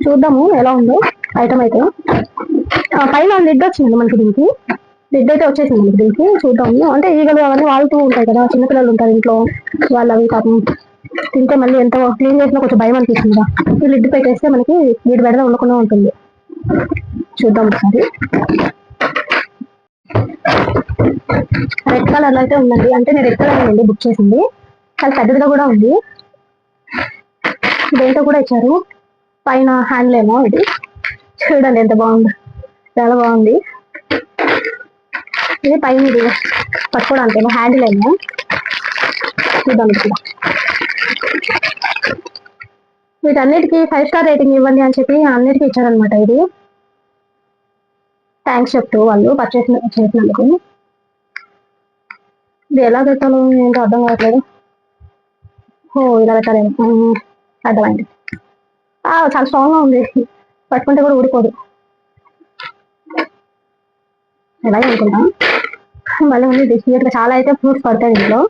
చూద్దాము ఎలా ఉందో ఐటమ్ అయితే. పైన లిడ్ వచ్చింది మనకి, దీనికి లిడ్ అయితే వచ్చేసింది మనకి దీనికి. చూద్దాము, అంటే ఈగలు అవన్నీ వాళ్తూ ఉంటాయి కదా, చిన్నపిల్లలు ఉంటారు ఇంట్లో, వాళ్ళు అవి పాపం తింటే మళ్ళీ ఎంతో క్లీన్ చేసినా కొంచెం భయం అనిపిస్తుంది కదా. ఈ లిడ్ పెట్టేస్తే మనకి వీడి బెడద ఉండకుండా ఉంటుంది. చూద్దాం ఒకసారి. రెడ్ కలర్ అయితే ఉందండి, అంటే నేను రెడ్ కలర్ అండి బుక్ చేసింది. చాలా పెద్దదిగా కూడా ఉంది, దేంతో కూడా ఇచ్చారు. పైన హ్యాండిల్ ఏమో ఇది, చూడండి ఎంత బాగుంది, చాలా బాగుంది. ఇది పైన ఇది పట్టుకోవడానికి ఏమో హ్యాండిల్ ఏమో, చూద్దాం. ఇప్పుడు వీటన్నిటికీ 5 స్టార్ రేటింగ్ ఇవ్వండి అని చెప్పి అన్నిటికీ ఇచ్చారనమాట. ఇది థ్యాంక్స్ చెప్తూ వాళ్ళు పర్చేస్ చేసినందుకు. ఇది ఎలా పెట్టాలో ఏంటో అర్థం కావట్లేదు. ఇలా పెట్టాలేమో, అర్థమైంది. చాలా స్ట్రాంగ్గా ఉంది, పట్టుకుంటే కూడా ఊడిపోదు. అలాగే అనుకుంటా. మళ్ళీ ఉంది, చాలా అయితే ఫ్రూట్స్ పడతాయి ఇందులో.